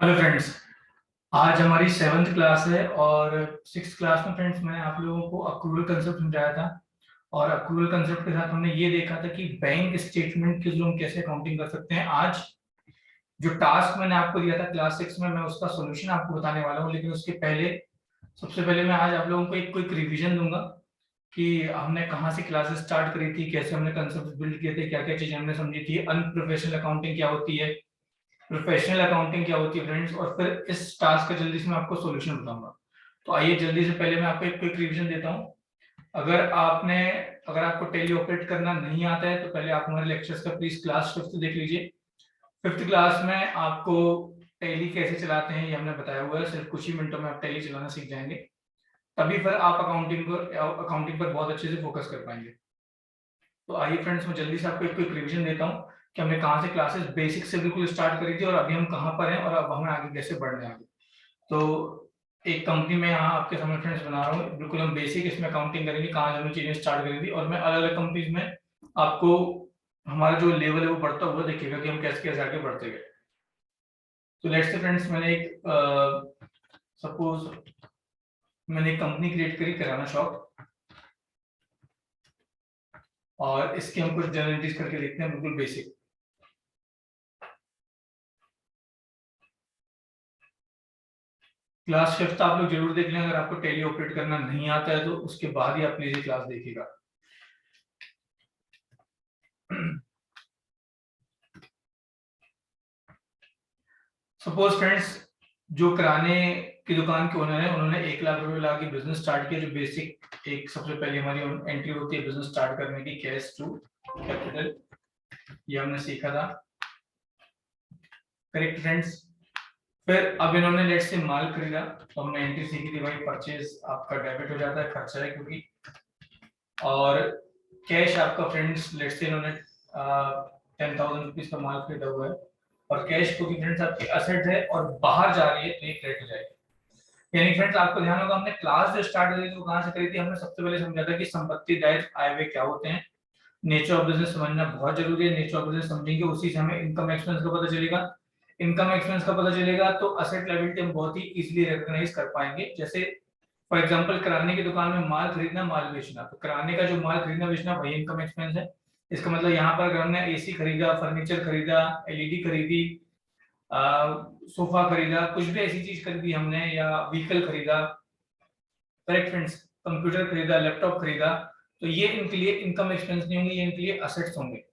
Hello friends. आज हमारी 7th class है और 6th क्लास में फ्रेंड्स मैंने आप लोगों को अक्रूवल कंसेप्ट समझाया था। और अक्रूवल कंसेप्ट के साथ हमने ये देखा था कि बैंक स्टेटमेंट के थ्रू हम कैसे अकाउंटिंग कर सकते हैं। आज जो टास्क मैंने आपको दिया था क्लास 6 में, मैं उसका सोल्यूशन आपको बताने वाला हूँ। लेकिन उसके पहले सबसे पहले मैं आज आप लोगों को एक क्विक रिवीजन दूंगा कि हमने कहाँ से क्लासेस स्टार्ट करी थी, कैसे हमने कंसेप्ट बिल्ड किए थे, क्या क्या चीजें हमने समझी थी, अनप्रोफेशनल अकाउंटिंग क्या होती है, प्रोफेशनल अकाउंटिंग क्या होती है फ्रेंड्स, और फिर इस टास्क का जल्दी से मैं आपको सॉल्यूशन बताऊंगा। तो आइए जल्दी से पहले मैं आपको एक क्विक रिवीजन देता हूँ। अगर आपने अगर आपको टेली ऑपरेट करना नहीं आता है तो पहले आप हमारे लेक्चर्स का प्लीज क्लास 5th देख लीजिए। 5th क्लास में आपको टेली कैसे चलाते हैं ये हमने बताया हुआ है। सिर्फ कुछ ही मिनटों में आप टेली चलाना सीख जाएंगे, तभी फिर आप अकाउंटिंग पर बहुत अच्छे से फोकस कर पाएंगे। तो आइए फ्रेंड्स, मैं जल्दी से आपको एक क्विक रिवीजन देता हूँ कि हमने कहाँ से क्लासेस बेसिक से बिल्कुल स्टार्ट करी थी और अभी हम कहाँ पर हैं और अब हमें आगे कैसे बढ़ने आगे। तो एक कंपनी में यहाँ आपके सामने फ्रेंड्स बना रहा हूँ, बिल्कुल हम बेसिक इसमें अकाउंटिंग करेंगे, कहाँ से हमने चीजें स्टार्ट करी थी, और मैं अलग अलग कंपनीज में आपको हमारा जो लेवल है वो बढ़ता हुआ देखिएगा कि हम कैसे कैसे आगे बढ़ते गए। तो लेट्स से फ्रेंड्स, मैंने एक सपोज मैंने एक कंपनी क्रिएट करी, किराना शॉप, और इसके हम कुछ जनरलिटीज करके देखते हैं बिल्कुल बेसिक। क्लास 5th आप लोग जरूर देख लें। अगर आपको टेली ऑपरेट करना नहीं आता है तो उसके बाद ही आप प्लीज क्लास देखिएगा। सपोज फ्रेंड्स, जो किराने की दुकान के ओनर है उन्होंने 1 लाख रुपए लगा के बिजनेस स्टार्ट किया। जो बेसिक एक सबसे पहले हमारी एंट्री होती है बिजनेस स्टार्ट करने की, कैश टू कैपिटल, ये हमने सीखा था। Correct friends. फिर अब इन्होंने लेट से माल खरीदा तो हमने एंट्री सीखी थी, भाई परचेज आपका डेबिट हो जाता है, खर्चा है क्योंकि। और कैश आपका फ्रेंड्स लेट से इन्होंने 10,000 रुपीज का माल खरीदा हुआ है, और कैश क्योंकि फ्रेंड्स आपकी असेट है और बाहर जा रही है तो ये क्रेडिट हो जाएगी। यानी फ्रेंड्स आपको ध्यान होगा, हमने क्लास जो स्टार्ट करी थी वो कहाँ से करी थी। हमने सबसे पहले समझा था कि संपत्ति दायित्व आय व्यय क्या होते हैं। नेचर ऑफ बिजनेस समझना बहुत जरूरी है। नेचर ऑफ बिजनेस समझेंगे उसी से हमें इनकम एक्सपेंस का पता चलेगा। इनकम एक्सपेंस का पता चलेगा तो असेट लायबिलिटी हम बहुत ही इजीली रिकॉग्नाइज कर पाएंगे। जैसे फॉर एग्जांपल, किराने की दुकान में माल खरीदना माल बेचना, तो किराने का जो माल खरीदना बेचना वही इनकम एक्सपेंस है। इसका मतलब यहाँ पर अगर हमने एसी खरीदा, फर्नीचर खरीदा, एलईडी खरीदी, सोफा खरीदा, कुछ भी ऐसी चीज खरीदी हमने, या व्हीकल खरीदा, करेक्ट फ्रेंड्स, कंप्यूटर खरीदा, लैपटॉप खरीदा, तो ये इनके लिए इनकम एक्सपेंस नहीं होंगे, ये इनके लिए असेट्स होंगे।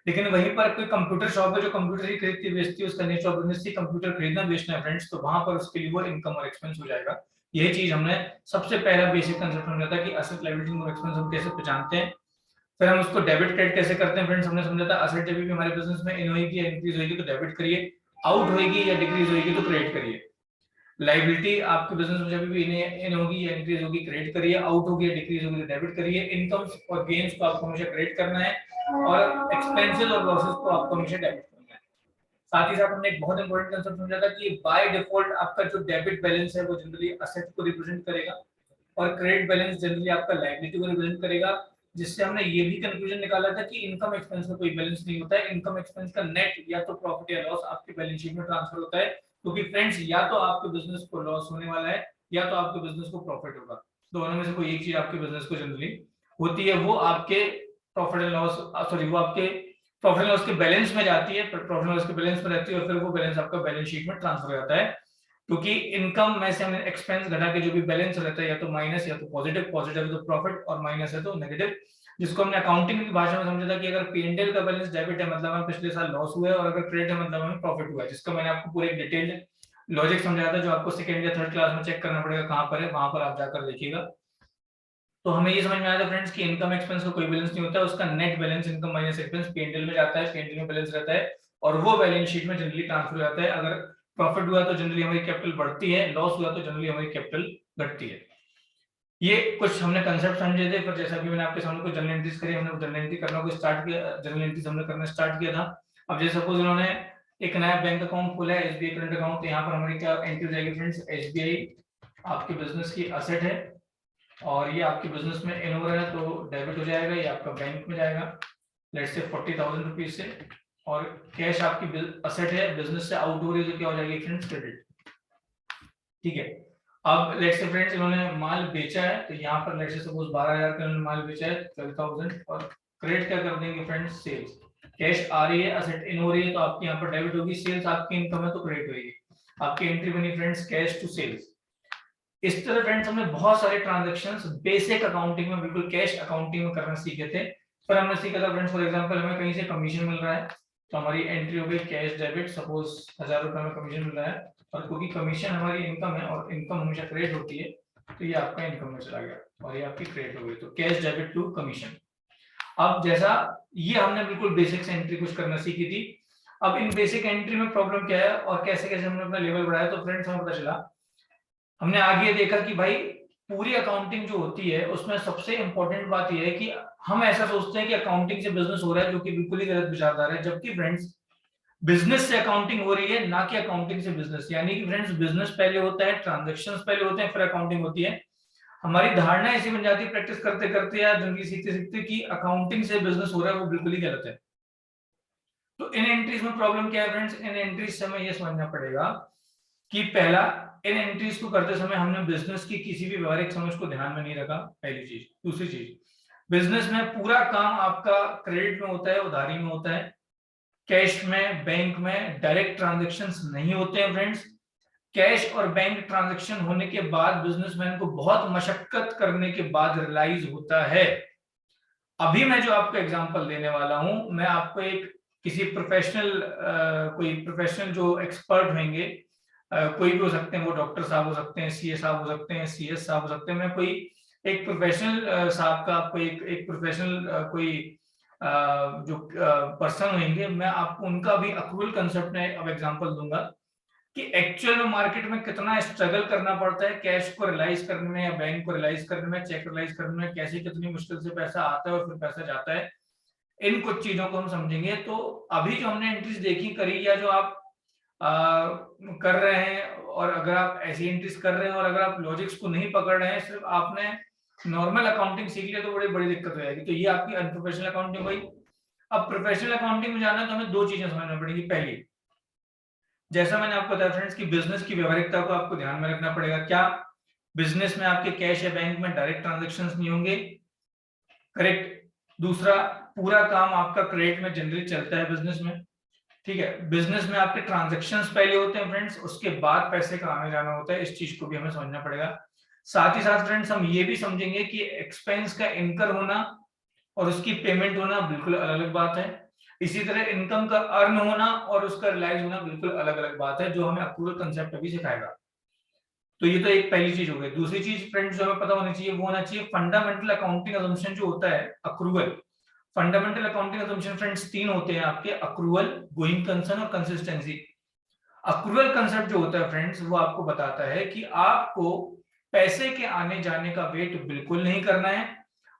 लेकिन वहीं पर कोई कंप्यूटर शॉप है जो कंप्यूटर ही खरीदती बेचती है, उसका nature of business he computer खरीदना बेचना है फ्रेंड्स, तो वहां पर उसके लिए वो इनकम और एक्सपेंस हो जाएगा। यही चीज हमने सबसे पहला बेसिक कंसेप्ट समझा था कि असेट लायबिलिटी और एक्सपेंस हम कैसे पहचानते हैं। फिर हम उसको डेबिट क्रेडिट कैसे करते हैं फ्रेंड्स, हमने समझा था असेट जब भी हमारे बिजनेस में इन होगी या इंक्रीज होगी तो डेबिट करिए, आउट होगी या डिक्रीज होगी तो क्रेडिट करिए। लाइबिलिटी आपके बिजनेस में जब भी इन होगी या इंक्रीज होगी क्रेडिट करिए, आउट होगी या डिक्रीज होगी तो डेबिट करिए। इनकम्स और गेन्स को आपको हमेशा क्रेडिट करना है, और एक्सपेंसेस और लॉसेस को आपको हमेशा डेबिट करना है। साथ ही साथ हमने एक बहुत इंपॉर्टेंट कंसेप्ट समझा था कि बाय डिफॉल्ट आपका जो डेबिट बैलेंस है वो जनरली असेट को रिप्रेजेंट करेगा, और क्रेडिट बैलेंस जनरली आपका लायबिलिटी को रिप्रेजेंट करेगा। जिससे हमने ये भी कंक्लूजन निकाला था कि इनकम एक्सपेंस का कोई बैलेंस नहीं होता है। इनकम एक्सपेंस का नेट या तो प्रॉफिट या लॉस आपके बैलेंस शीट में ट्रांसफर होता है, क्योंकि फ्रेंड्स या तो आपके बिजनेस को लॉस होने वाला है या तो आपके बिजनेस को प्रॉफिट होगा। दोनों में से कोई एक चीज आपके बिजनेस को जनरली होती है, वो आपके प्रॉफिट एंड लॉस सॉरी वो आपके प्रॉफिट एंड लॉस के बैलेंस में जाती है, प्रॉफिट एंड लॉस के बैलेंस में रहती है, और फिर वो बैलेंस आपका बैलेंस शीट में ट्रांसफर हो जाता है। क्योंकि इनकम में से हमने एक्सपेंस घटा के जो भी बैलेंस रहता है या तो माइनस या तो पॉजिटिव, पॉजिटिव है तो प्रॉफिट और माइनस है तो नेगेटिव। जिसको हमने अकाउंटिंग की भाषा में समझा था कि अगर पीएनएल का बैलेंस डेबिट है मतलब हमें पिछले साल लॉस हुआ है, और अगर क्रेडिट है मतलब हमें प्रॉफिट हुआ है, जिसका मैंने आपको पूरे डिटेल्ड लॉजिक समझाया था, जो आपको सेकंड या थर्ड क्लास में चेक करना पड़ेगा कहाँ पर है, वहां पर आप जाकर देखिएगा। तो हमें ये समझ में आया था फ्रेंड्स कि इनकम एक्सपेंस का कोई बैलेंस नहीं होता है, उसका net balance income minus expense PNL में जाता है, पीएनएल में बैलेंस रहता है, और वो बैलेंस शीट में जनरली ट्रांसफर हो जाता है। अगर प्रॉफिट हुआ तो जनरली हमारी कैपिटल बढ़ती है, लॉस हुआ तो जनरली हमारी कैपिटल घटती है। ये कुछ हमने कंसेप्ट समझे थे, पर जैसा कि मैंने आपके सामने कुछ जनरल एंट्रीज करी, हमने जनरल एंट्री करना को स्टार्ट किया, जनरल एंट्रीज हमने करना स्टार्ट किया था। अब जैसे सपोज उन्होंने एक नया बैंक अकाउंट खोला है, एसबीआई करंट अकाउंट, तो यहाँ पर हमारी क्या एंट्री जाएगी फ्रेंड्स, एसबीआई आपके बिजनेस की असेट है और ये आपके बिजनेस में इन हो रहा है तो डेबिट हो जाएगा, ये आपका बैंक में जाएगा लेट्स से 40,000 रुपीज से। और कैश आपकी असेट है, बिजनेस से आउट हो रही है तो क्या हो जाएगी फ्रेंड्स, क्रेडिट। ठीक है, अब लेट्स से फ्रेंड्स इन्होंने माल बेचा है, तो यहाँ पर लेट्स से सपोज 12,000 का इन्होंने माल बेचा है 12,000, और क्रेडिट क्या कर देंगे फ्रेंड्स, सेल्स। कैश आ रही है, असेट इन हो रही है, तो आपकी यहाँ पर डेबिट होगी, सेल्स आपकी इनकम है तो क्रेडिट होगी। आपकी एंट्री बनी फ्रेंड्स कैश टू सेल्स। इस तरह फ्रेंड्स हमने बहुत सारे ट्रांजैक्शंस बेसिक अकाउंटिंग में, बिल्कुल कैश अकाउंटिंग में करना सीखे थे। पर हमने सीखा था फ्रेंड्स, फॉर एग्जांपल हमें कहीं से कमीशन मिल रहा है, तो हमारी एंट्री हो गई कैश डेबिट, सपोज 1000 रुपए में कमीशन मिल रहा है, और क्योंकि कमीशन हमारी इनकम है और इनकम हमेशा क्रेडिट होती है, तो ये आपका इनकम में चला गया और ये आपकी क्रेडिट हो गई, तो कैश डेबिट टू कमीशन। अब जैसा ये हमने बिल्कुल बेसिक से एंट्री कुछ करना सीखी थी, अब इन बेसिक एंट्री में प्रॉब्लम क्या है और कैसे कैसे हमने अपना लेवल बढ़ाया, तो फ्रेंड्स हमें पता चला, हमने आगे देखा कि भाई पूरी अकाउंटिंग जो होती है उसमें सबसे इंपॉर्टेंट बात यह है कि हम ऐसा सोचते हैं कि अकाउंटिंग से बिजनेस हो रहा है, जो कि बिल्कुल ही गलत विचारधारा है। जबकि फ्रेंड्स बिजनेस से अकाउंटिंग हो रही है, ना कि अकाउंटिंग से बिजनेस। यानी कि फ्रेंड्स बिजनेस पहले होता है, ट्रांजैक्शंस पहले होते हैं, फिर अकाउंटिंग होती है। हमारी धारणा ऐसी बन जाती है प्रैक्टिस करते करते या जिंदगी सीखते सीखते कि अकाउंटिंग से बिजनेस हो रहा है, वो बिल्कुल ही गलत है। तो इन एंट्रीज में प्रॉब्लम क्या है फ्रेंड्स, इन एंट्रीज से हमें यह समझना पड़ेगा कि पहला, इन एंट्रीज को करते समय हमने बिजनेस की किसी भी व्यवहारिक समझ को ध्यान में नहीं रखा, पहली चीज। दूसरी चीज, बिजनेस में पूरा काम आपका क्रेडिट में होता है, उधारी में होता है, कैश में, बैंक में डायरेक्ट ट्रांजैक्शंस नहीं होते हैं फ्रेंड्स। कैश और बैंक ट्रांजैक्शन होने के बाद बिजनेसमैन को बहुत मशक्कत करने के बाद रियलाइज होता है। अभी मैं जो आपको एग्जांपल देने वाला हूं, मैं आपको एक किसी प्रोफेशनल कोई प्रोफेशनल जो एक्सपर्ट होंगे, कोई भी हो सकते हैं, वो डॉक्टर साहब हो सकते हैं, सीए साहब हो सकते हैं, सीएस साहब हो सकते हैं, मैं कोई एक प्रोफेशनल साहब का आपको एक प्रोफेशनल कोई जो पर्सन होंगे, मैं आपको उनका भी अक्रूवल कंसेप्ट में अब एग्जांपल दूंगा कि एक्चुअल में मार्केट में कितना स्ट्रगल करना पड़ता है कैश को रियलाइज करने में या बैंक को रियलाइज करने में, चेक रियलाइज करने में, कैसे कितनी मुश्किल से पैसा आता है और फिर पैसा जाता है। इन कुछ चीजों को हम समझेंगे। तो अभी जो हमने एंट्रीज देखी करी, या जो आप कर रहे हैं, और अगर आप ऐसी एंट्रीज कर रहे हैं और अगर आप लॉजिक्स को नहीं पकड़ रहे हैं, सिर्फ आपने नॉर्मल अकाउंटिंग सीख लिया, तो बड़ी बड़ी दिक्कत हो जाएगी। तो ये आपकी अनप्रोफेशनल अकाउंटिंग हुई। अब प्रोफेशनल अकाउंटिंग में जाना है तो हमें दो चीजें समझना पड़ेगी। पहली, जैसा मैंने आपको बताया फ्रेंड्स कि बिजनेस की व्यवहारिकता को आपको ध्यान में रखना पड़ेगा। क्या बिजनेस में आपके कैश या बैंक में डायरेक्ट ट्रांजैक्शंस नहीं होंगे? करेक्ट। दूसरा, पूरा काम आपका क्रेडिट में जनरली चलता है बिजनेस में। ठीक है, बिजनेस में आपके ट्रांजैक्शंस पहले होते हैं फ्रेंड्स, उसके बाद पैसे का आने जाना होता है। इस चीज को भी हमें समझना पड़ेगा। साथ ही साथ फ्रेंड्स हम ये भी समझेंगे कि एक्सपेंस का इनकर होना और उसकी पेमेंट होना बिल्कुल अलग अलग बात है। इसी तरह इनकम का अर्न होना और उसका रियलाइज होना बिल्कुल अलग अलग बात है, जो हमें अक्रूवल कंसेप्ट अभी सिखाएगा। तो ये तो एक पहली चीज हो गई। दूसरी चीज फ्रेंड्स जो हमें पता होनी चाहिए, वो होना चाहिए फंडामेंटल अकाउंटिंग अजम्पशन जो होता है accrual. Fundamental accounting assumption friends तीन होते हैं आपके, अक्रूवल, गोइंग कंसर्न और कंसिस्टेंसी। अक्रूवल कंसेप्ट जो होता है फ्रेंड्स, वो आपको बताता है कि आपको पैसे के आने जाने का वेट बिल्कुल नहीं करना है।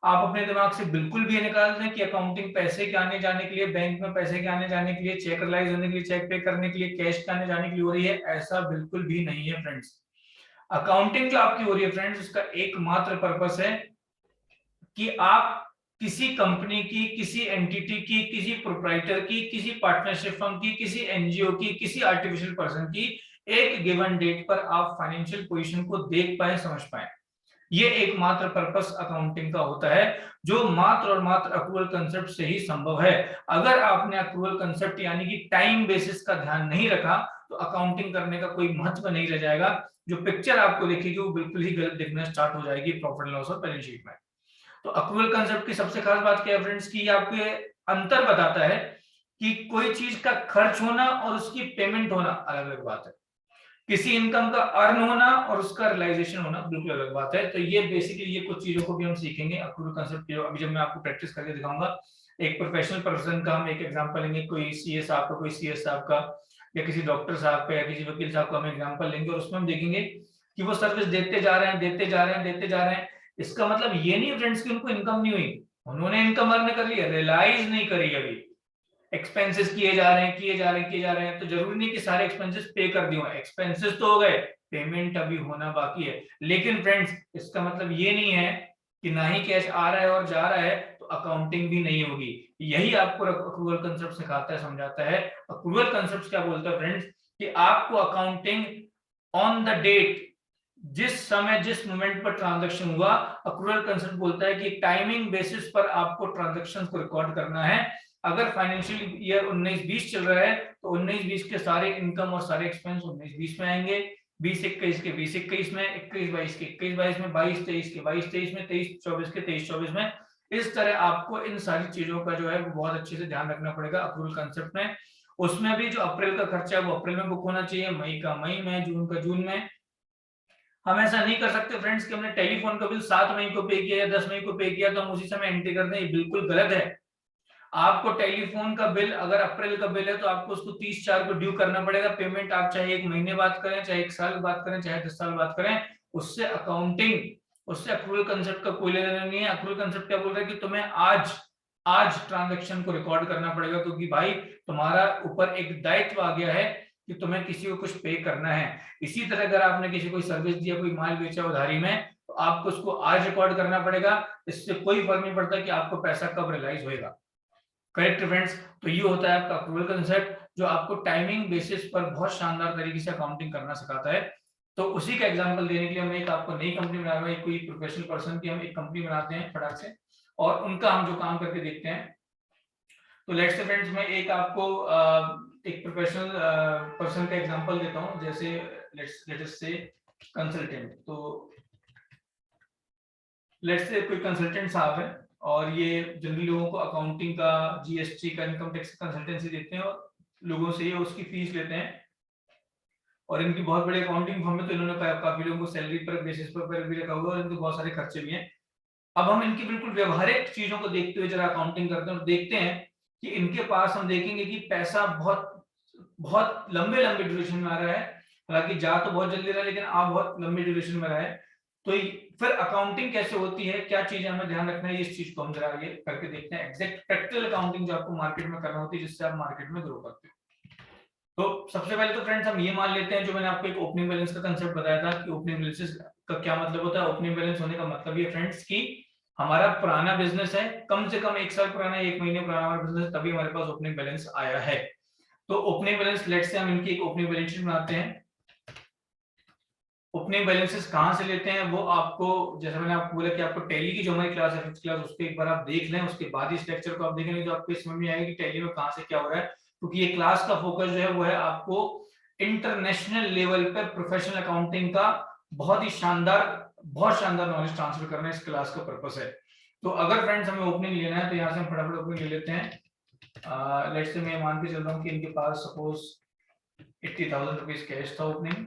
आप अपने दिमाग से बिल्कुल भी निकाल दें कि अकाउंटिंग पैसे के आने जाने के लिए, बैंक में पैसे के आने जाने के लिए, चेक रियलाइज होने के लिए, चेक पे करने के लिए, कैश के आने जाने के लिए हो रही है, ऐसा बिल्कुल भी नहीं है फ्रेंड्स। अकाउंटिंग जो आपकी हो रही है फ्रेंड्स, उसका एकमात्र पर्पस है कि आप किसी कंपनी की, किसी एंटिटी की, किसी प्रोप्राइटर की, किसी पार्टनरशिप फर्म की, किसी एनजीओ की, किसी आर्टिफिशियल पर्सन की एक गिवन डेट पर आप फाइनेंशियल पोजीशन को देख पाए, समझ पाए। ये एकमात्र पर्पस अकाउंटिंग का होता है, जो मात्र और मात्र अक्रूवल कंसेप्ट से ही संभव है। अगर आपने अक्रूवल कंसेप्ट यानी कि टाइम बेसिस का ध्यान नहीं रखा, तो अकाउंटिंग करने का कोई महत्व नहीं रह जाएगा। जो पिक्चर आपको दिखेगी वो बिल्कुल ही गलत दिखना स्टार्ट हो जाएगी प्रॉफिट लॉस और बैलेंस शीट में। तो अक्रूवल कंसेप्ट की सबसे खास बात क्या है फ्रेंड्स की, आपके अंतर बताता है कि कोई चीज का खर्च होना और उसकी पेमेंट होना अलग अलग बात है। किसी इनकम का अर्न होना और उसका रियलाइजेशन होना बिल्कुल अलग बात है। तो ये बेसिकली ये कुछ चीजों को भी हम सीखेंगे अक्रूवल कंसेप्ट। अभी जब मैं आपको प्रैक्टिस करके दिखाऊंगा, एक प्रोफेशनल पर्सन का हम एक एग्जांपल लेंगे, कोई सीए साहब का, कोई सीएस साहब का, या किसी डॉक्टर साहब का, या किसी वकील साहब का हम एग्जांपल लेंगे, और उसमें हम देखेंगे कि वो सर्विस देते जा रहे हैं, देते जा रहे हैं, देते जा रहे हैं। इसका मतलब ये नहीं फ्रेंड्स कि उनको इनकम नहीं हुई, उन्होंने इनकम अर्न कर लिया, रियलाइज नहीं करी अभी। एक्सपेंसेस किए जा रहे हैं, किए जा रहे हैं, किए जा रहे हैं, तो जरूरी नहीं कि सारे एक्सपेंसेस पे कर दिए, एक्सपेंसेस तो हो गए, पेमेंट अभी होना बाकी है। लेकिन फ्रेंड्स इसका मतलब ये नहीं है कि ना ही कैश आ रहा है और जा रहा है तो अकाउंटिंग भी नहीं होगी। यही आपको अक्रूवल कंसेप्ट सिखाता है, समझाता है। अक्रूवल कंसेप्ट क्या बोलता है फ्रेंड्स, कि आपको अकाउंटिंग ऑन द डेट, जिस समय जिस मोमेंट पर ट्रांजैक्शन हुआ, अक्रूवल कंसेप्ट बोलता है कि टाइमिंग बेसिस पर आपको ट्रांजैक्शन को रिकॉर्ड करना है। अगर फाइनेंशियल ईयर 19-20 चल रहा है तो 19-20 के सारे इनकम और सारे एक्सपेंस 19-20 में आएंगे, 20-21 के 20-21 में, 21-22 के 21-22 में, 22-23 के 22-23 में, 23-24 के 23-24 में। इस तरह आपको इन सारी चीजों का जो है वो बहुत अच्छे से ध्यान रखना पड़ेगा अक्रूवल कंसेप्ट में। उसमें भी जो अप्रैल का खर्चा है वो अप्रैल में बुक होना चाहिए, मई का मई में, जून का जून में। हम ऐसा नहीं कर सकते फ्रेंड्स कि हमने टेलीफोन का बिल 7 मई को पे किया या 10 मई को पे किया तो हम उसी समय एंट्री कर दें, ये बिल्कुल गलत है। आपको टेलीफोन का बिल अगर अप्रैल का बिल है तो आपको उसको 30/4 को ड्यू करना पड़ेगा पेमेंट। आप चाहे 1 महीने बात करें, चाहे 1 साल बात करें, चाहे 10 साल बात करें, उससे अकाउंटिंग, उससे अक्रूवल कंसेप्ट का कोई लेना नहीं है। अक्रूवल कंसेप्ट क्या बोल रहा है कि तुम्हें आज ट्रांजैक्शन को रिकॉर्ड करना पड़ेगा, क्योंकि भाई तुम्हारा ऊपर एक दायित्व आ गया है कि तुम्हें किसी को कुछ पे करना है। इसी तरह अगर आपने किसी को सर्विस दिया, कोई माल बेचा उधारी में, तो आपको उसको आज रिकॉर्ड करना पड़ेगा। इससे कोई फर्क नहीं पड़ता कि आपको पैसा कब रियलाइज होएगा। Correct friends? तो ये होता है आपका अक्रूवल कंसेप्ट, जो आपको टाइमिंग बेसिस पर बहुत शानदार तरीके से अकाउंटिंग करना सिखाता है। तो उसी का एग्जांपल देने के लिए हम एक आपको नई कंपनी बना रहे हैं, कोई प्रोफेशनल पर्सन की हम एक कंपनी बनाते हैं फटाक से, और उनका हम जो काम करके देखते हैं। तो लेट्स से फ्रेंड्स मैं एक आपको एक प्रोफेशनल पर्सन का एग्जांपल देता हूं, जैसे लेट्स से कंसल्टेंट। तो लेट्स से कोई कंसल्टेंट साहब है और ये जनरली लोगों को अकाउंटिंग का, जीएसटी का, इनकम टैक्स का कंसल्टेंसी देते हैं और लोगों से ये उसकी फीस लेते हैं। और इनकी बहुत बड़ी अकाउंटिंग फर्म है, तो इन्होंने काफी लोगों को सैलरी पर बेसिस पर भी रखा हुआ है, इनके बहुत सारे खर्चे भी हैं। अब हम इनकी बिल्कुल व्यवहारिक चीजों को देखते हुए जरा अकाउंटिंग करते हैं और देखते हैं कि इनके पास हम देखेंगे कि पैसा बहुत बहुत लंबे ड्यूरेशन में आ रहा है। हालांकि जा तो बहुत जल्दी रहा है, लेकिन आ बहुत लंबे ड्यूरेशन में रहा है। तो फिर अकाउंटिंग कैसे होती है, क्या चीजें हमें ध्यान रखना है, इस चीज को हम जरा ये करके देखते हैं। एग्जैक्ट प्रैक्टिकल अकाउंटिंग जो आपको मार्केट में करना होती है, जिससे आप मार्केट में ग्रो करते हो। तो सबसे पहले तो फ्रेंड्स हम ये मान लेते हैं, जो मैंने आपको एक ओपनिंग बैलेंस का कंसेप्ट बताया था कि ओपनिंग बैलेंस का क्या मतलब होता है। ओपनिंग बैलेंस होने का मतलब ये फ्रेंड्स कि हमारा पुराना बिजनेस है, कम से कम 1 साल पुराना, 1 महीने पुराना हमारा बिजनेस है, तभी हमारे पास ओपनिंग बैलेंस आया है। तो ओपनिंग बैलेंस, लेट्स से हम इनकी एक ओपनिंग बैलेंस शीट बनाते हैं। ओपनिंग बैलेंसेस कहां से लेते हैं वो आपको, जैसे मैंने आपको बोला कि आपको टैली की जो हमारी क्लास है, 5th क्लास, उसको एक बार आप देख लें, उसके बाद इस लेक्चर को आप देखेंगे तो आपको समझ में आएगा कि टैली में कहां से क्या हो रहा है। क्योंकि ये क्लास का फोकस जो है वो है आपको इंटरनेशनल लेवल पर प्रोफेशनल अकाउंटिंग का बहुत शानदार नॉलेज ट्रांसफर करना इस क्लास का पर्पस है। तो अगर फ्रेंड्स हमें ओपनिंग लेना है तो यहाँ से हम फटाफट ओपनिंग ले लेते हैं। लेट्स से मैं मान के चल रहा हूँ कि इनके पास सपोज 80,000 रुपीज कैश था ओपनिंग,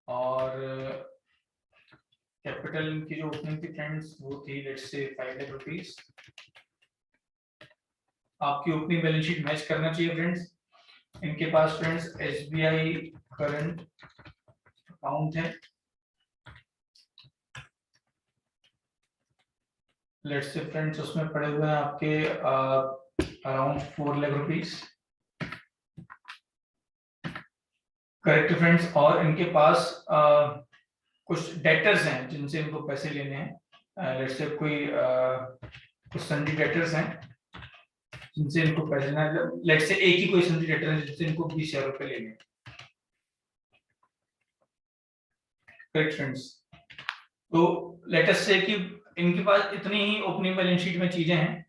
और कैपिटल की जो ओपनिंग थी फ्रेंड्स वो थी लेट्स से 5 लाख रुपीज। आपकी ओपनिंग बैलेंस शीट मैच करना चाहिए फ्रेंड्स। इनके पास फ्रेंड्स एसबीआई करंट अकाउंट है, लेट्स से फ्रेंड्स उसमें पड़े हुए हैं आपके around 4 lakh rupees. Correct friends? और इनके पास कुछ डेटर्स हैं जिनसे इनको पैसे लेने हैं। लेट्स से कोई कुछ सन्डी डेटर्स हैं जिनसे इनको पैसे लेना है। लेट्स से एक ही कोई सन्डी डेटर है जिनसे इनको 20,000 रुपए लेने हैं। Correct friends? तो लेट अस से कि इनके पास इतनी ही ओपनिंग बैलेंस शीट में चीजें हैं,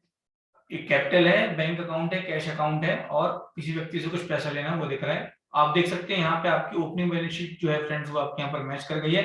एक कैपिटल है, बैंक अकाउंट है, कैश अकाउंट है, और किसी व्यक्ति से कुछ पैसा लेना वो दिख रहा है। आप देख सकते हैं यहाँ पे आपकी ओपनिंग बैलेंस शीट जो है फ्रेंड्स वो आपके यहाँ पर मैच कर गई है।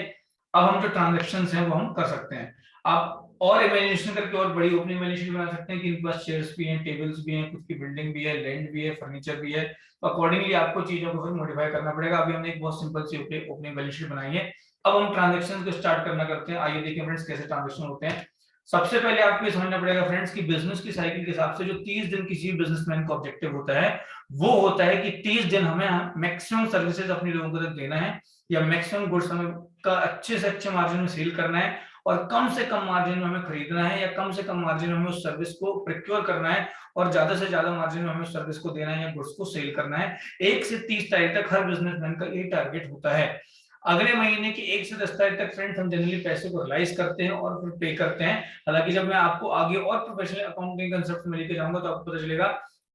अब हम जो ट्रांजैक्शंस हैं वो हम कर सकते हैं। आप और इमेजिनेशन करके और बड़ी ओपनिंग बैलेंस शीट बना सकते हैं कि इनके पास शेयर्स भी हैं, टेबल्स भी हैं, खुद की बिल्डिंग भी है, लैंड भी है, फर्नीचर भी है। तो अकॉर्डिंगली आपको चीजों को फिर मॉडिफाई करना पड़ेगा। अभी हमने एक बहुत सिंपल सी ओपनिंग बैलेंस शीट बनाई है। अब हम ट्रांजैक्शन को स्टार्ट करना करते हैं। आइए देखिए फ्रेंड्स कैसे ट्रांजैक्शन होते हैं। सबसे पहले आपको ये समझना पड़ेगा फ्रेंड्स कि बिजनेस की साइकिल के हिसाब से जो 30 दिन किसी भी बिजनेसमैन का ऑब्जेक्टिव होता है वो होता है कि 30 दिन हमें मैक्सिमम सर्विसेज अपने लोगों को तक देना है, या मैक्सिमम गुड्स हमें का अच्छे से अच्छे मार्जिन में सेल करना है, और कम से कम मार्जिन में हमें खरीदना है, या कम से कम मार्जिन में हमें उस सर्विस को प्रोक्योर करना है, और ज्यादा से ज्यादा मार्जिन में हमें उस सर्विस को देना है या गुड्स को सेल करना है। 1 से 30 तारीख तक हर बिजनेसमैन का ये टारगेट होता है। अगले महीने की 1 से 10 तारीख तक फ्रेंड्स हम जनरली पैसे को रियलाइज करते हैं और फिर पे करते हैं। हालांकि जब मैं आपको आगे और प्रोफेशनल अकाउंटिंग कंसेप्ट में लेके जाऊंगा तो आपको पता चलेगा